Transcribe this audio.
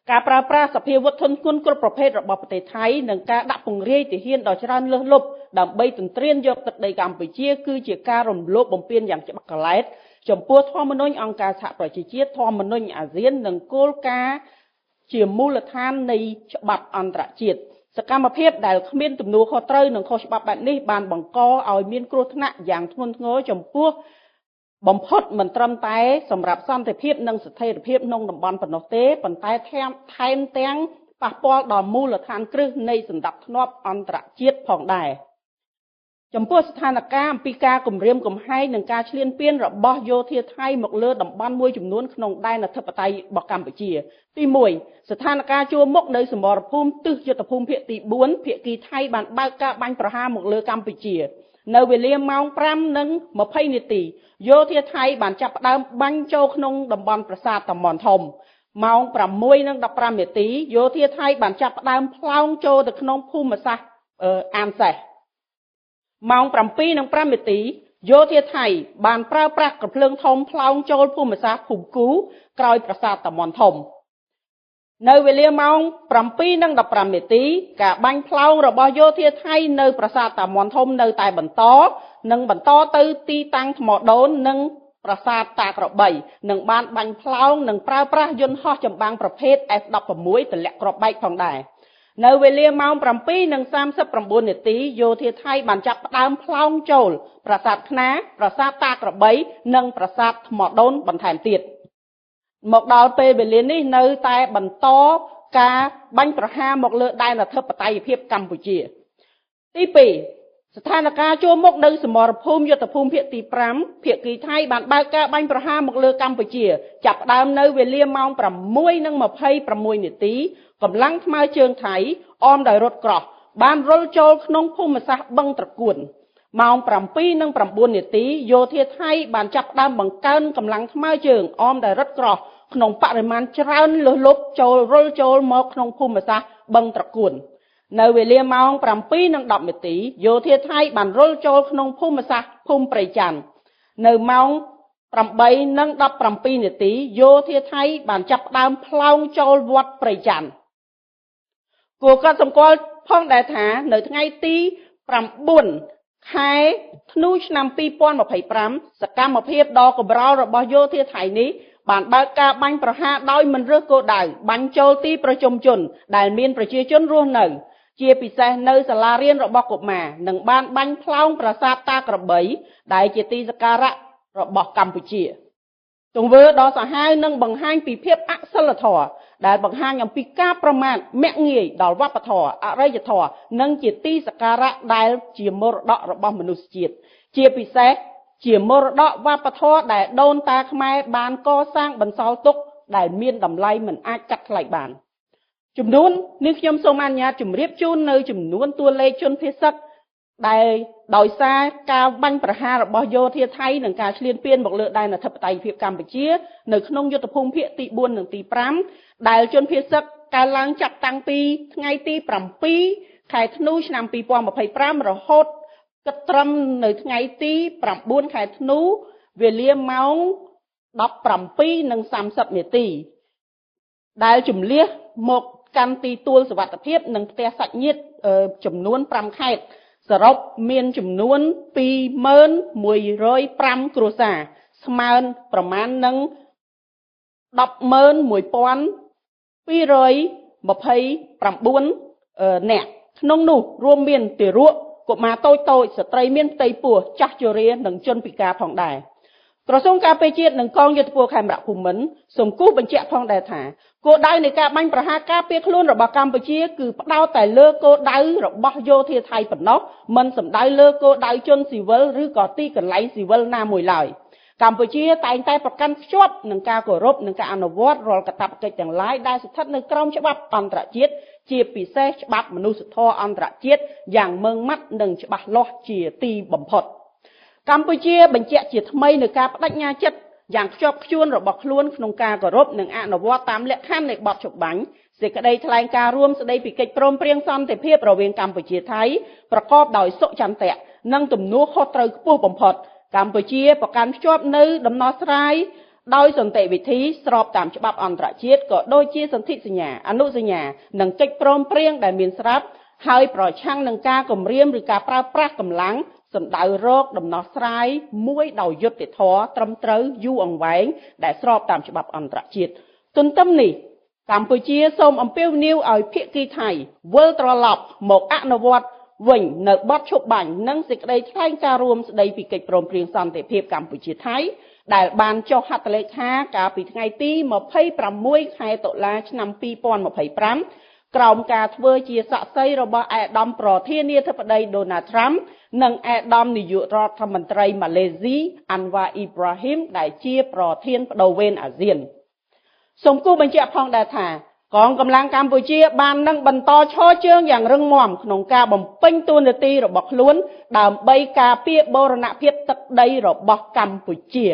ការប្រើប្រាស់សភាវុធធនគុណគ្រប់ប្រភេទរបស់ប្រទេសថៃនិងការដាក់ពង្រាយទាហានដ៏ច្រើនលើសលប់ដើម្បីទន្ទ្រានយកទឹកដីកម្ពុជាគឺជាការរំលោភបំពានយ៉ាងច្បាស់កឡែតចំពោះធម្មនុញ្ញអង្គការសហប្រជាជាតិធម្មនុញ្ញអាស៊ាននិងគោលការណ៍ជាមូលដ្ឋាននៃច្បាប់អន្តរជាតិសកម្មភាពដែលគ្មានទំនួលខុសត្រូវនិងខុសច្បាប់បែបនេះបានបង្កឲ្យមានគ្រោះថ្នាក់យ៉ាងធ្ងន់ធ្ងរចំពោះបំផុតមិនត្រឹមតែសម្រាប់សន្តិភាពនិងស្ថិរភាពក្នុងតំបន់ប៉ុណ្ណោះទេប៉ុន្តែថែមទាំងប៉ះពាល់ដល់មូលដ្ឋានគ្រឹះនៃសណ្ដាប់ធ្នាប់អន្តរជាតិផងដែរចំពោះស្ថានភាពអំពីការគំរាមកំហែងនិងការឈ្លានពានរបស់យោធាថៃមកលើតំបន់មួយចំនួនក្នុងដែនអធិបតេយ្យរបស់កម្ពុជាទី1ស្ថានភាពជួរមុខនៅសមរភូមិទិសយុទ្ធភូមិភាគទី4ភាគីថៃបានបើកការបាញ់ប្រហារមកលើកម្ពុជានៅវេលាម៉ោង 5:20 នាទីយោធាថៃបានចាប់ផ្ដើមបាញ់ចូលក្នុងតំបន់ប្រាសាទតាម៉ុនធំម៉ោង 6:15 នាទីយោធាថៃបានចាប់ផ្ដើមផ្លោងចូលទៅក្នុងភូមិសាស្ត្រអានសេះម៉ោង 7:05 នាទីយោធាថៃបានប្រើប្រាស់កាភ្លើងធំផ្លោងចូលភូមិសាស្ត្រភូមិគូក្រោយប្រាសាទតាម៉ុនធំនៅវេលាម៉ោង 7:15 នាទីការបាញ់ផ្លោងរបស់យោធាថៃនៅប្រាសាទតាម៉ុនធំនៅតែបន្តទៅទីតាំងថ្មដូននិងប្រាសាទតាក្របីនឹងបានបាញ់ផ្លោងនិងប្រើប្រាស់យន្តហោះចម្បាំងប្រភេទ F16 ទម្លាក់គ្រាប់បែកផងដែរនៅវេលាម៉ោង 7:39 នាទីយោធាថៃបានចាប់ផ្ដើមផ្លោងចូលប្រាសាទខ្នាប្រាសាទតាក្របីនិងប្រាសាទថ្មដូនបន្ថែមទៀតមកដល់ពេលវេលានេះនៅតែបន្តការបាញ់ប្រហារមកលើដែនអធិបតេយ្យភាពកម្ពុជាទី2ស្ថានភាពជួរមុខនៅសមរភូមិយុទ្ធភូមិភាគទី5ភាគីថៃបានបើកការបាញ់ប្រហារមកលើកម្ពុជាចាប់ផ្ដើមនៅវេលាម៉ោង 6:26 នាទីកម្លាំងថ្មើរជើងថៃអមដោយរថក្រោះបានរុលចូលក្នុងភូមិសាស្ត្របឹងត្រកួនម៉ោង 7:09 នាទីយោធាថៃបានចាប់ផ្ដើមបង្កើនកម្លាំងថ្មើរជើងអមដោយរថក្រោះក្នុងបរិមាណច្រើនលើសលប់រុលចូលមកក្នុងភូមិសាស្ត្របឹងត្រកួននៅវេលាម៉ោង 7:10 នាទីយោធាថៃបានរុលចូលក្នុងភូមិសាស្ត្រភូមិព្រៃច័ន្ទនៅម៉ោង 8:17 នាទីយោធាថៃបានចាប់ផ្ដើមផ្លោងចូលវត្តព្រៃច័ន្ទគួរកត់សម្គាល់ផងដែរថានៅថ្ងៃទី9ខែធ្នូឆ្នាំ 2025សកម្មភាពដ៏កម្រោលរបស់យោធាថៃនេះបានបើកការបាញ់ប្រហារដោយមិនរើសគោលដៅបាញ់ចូលទីប្រជុំជនដែលមានប្រជាជនរស់នៅជាពិសេសនៅសាលារៀនរបស់កុមារនិងបានបាញ់ផ្លោងប្រាសាទតាក្របីដែលជាទីសក្ការៈរបស់កម្ពុជាទង្វើដ៏សាហាវនិងបង្ហាញពីភាពអសិលធម៌ដែលបង្ហាញអំពីការប្រមាថមាក់ងាយដល់វប្បធម៌អរិយធម៌និងជាទីសក្ការៈដែលជាមរតករបស់មនុស្សជាតិជាពិសេសជាមរតកវប្បធម៌ដែលដូនតាខ្មែរបានកសាងបន្សល់ទុកដែលមានតម្លៃមិនអាចកាត់ថ្លៃបានចំនួននេះខ្ញុំសូមអនុញ្ញាតជម្រាបជូននៅចំនួនតួលេខជនភៀសសឹកដែលដោយសារការបាញ់ប្រហាររបស់យោធាថៃនិងការឈ្លានពានមកលើដែនអធិបតេយ្យភាពកម្ពុជានៅក្នុងយុទ្ធភូមិភាគទី4និងទី5ដែលជនភៀសសឹកកើតឡើងចាប់តាំងពីថ្ងៃទី7ខែធ្នូឆ្នាំ2025រហូតគិតត្រឹមនៅថ្ងៃទី9ខែធ្នូវេលាម៉ោង 17:30 នាទីដែលជំលះមកកាន់ទីទួលសុវត្ថិភាពនិងផ្ទះសាច់ញាតិចំនួន5ខេត្តសរុបមានចំនួន 2105 គ្រួសារស្មើប្រមាណនឹង 102,229 នាក់ក្នុងនោះរួមមានទារកកុមារតូចស្ត្រីមានផ្ទៃពោះចាស់ជរានិងជនពិការផងដែរក្រសួងការពារជាតិនិងកងយោធពលខេមរៈភូមិន្ទសូមគូសបញ្ជាក់ផងដែរថាគោលដៅនៃការបាញ់ប្រហារការពារខ្លួនរបស់កម្ពុជាគឺផ្ដោតតែលើគោលដៅរបស់យោធាថៃប៉ុណ្ណោះមិនសំដៅលើគោលដៅជនស៊ីវិលឬក៏ទីកន្លែងស៊ីវិលណាមួយឡើយកម្ពុជាតែងតែប្រកាន់ខ្ជាប់នឹងការគោរពនិងការអនុវត្តរាល់កាតព្វកិច្ចទាំងឡាយដែលស្ថិតនៅក្រោមច្បាប់អន្តរជាតិជាពិសេសច្បាប់មនុស្សធម៌អន្តរជាតិយ៉ាងម៉ឺងម៉ាត់និងច្បាស់លាស់ជាទីបំផុតកម្ពុជាបញ្ជាក់ជាថ្មីនៅការបដិញ្ញាចិត្តយ៉ាងខ្ជាប់ខ្ជួនរបស់ខ្លួនក្នុងការគោរពនិងអនុវត្តតាមលក្ខខណ្ឌនៃបទច្បាប់សេចក្តីថ្លែងការណ៍រួមស្តីពីកិច្ចព្រមព្រៀងសន្តិភាពរវាងកម្ពុជាថៃប្រកបដោយសុចន្ទៈនិងទំនួលខុសត្រូវខ្ពស់បំផុតកម្ពុជាប្រកាន់ខ្ជាប់នៅដំណោះស្រាយ ដោយសន្តិវិធីស្របតាមច្បាប់អន្តរជាតិក៏ដូចជាសន្ធិសញ្ញាអនុសញ្ញានិងកិច្ចព្រមព្រៀងដែលមានស្រាប់ហើយប្រឆាំងនឹងការគំរាមឬការប្រើប្រាស់កម្លាំងសម្ដៅរកដំណោះស្រាយមួយដោយយុត្តិធម៌ត្រឹមត្រូវយូរអង្វែងដែលស្របតាមច្បាប់អន្តរជាតិទន្ទឹមនេះកម្ពុជាសូមអំពាវនាវឲ្យភាគីថៃវិលត្រឡប់មកអនុវត្តវិញនៅបទឈប់បាញ់និងសេចក្តីថ្លែងការណ៍រួមស្តីពីកិច្ចព្រមព្រៀងសន្តិភាពកម្ពុជាថៃដែលបានចុះហត្ថលេខាកាលពីថ្ងៃទី26ខែតុលាឆ្នាំ2025ក្រោមការធ្វើជាសាក្សីរបស់ឯកឧត្តមប្រធានាធិបតី Donald Trump និងឯកឧត្តមនាយករដ្ឋមន្ត្រីម៉ាឡេស៊ី Anwar Ibrahim ដែលជាប្រធានបដូវវេនអាស៊ានសូមគូបញ្ជាក់ផងដែរថាកងកម្លាំងកម្ពុជាបាននឹងបន្តឈរជើងយ៉ាងរឹងមាំក្នុងការបំពេញតួនាទីរបស់ខ្លួនដើម្បីការពារបូរណភាពទឹកដីរបស់កម្ពុជា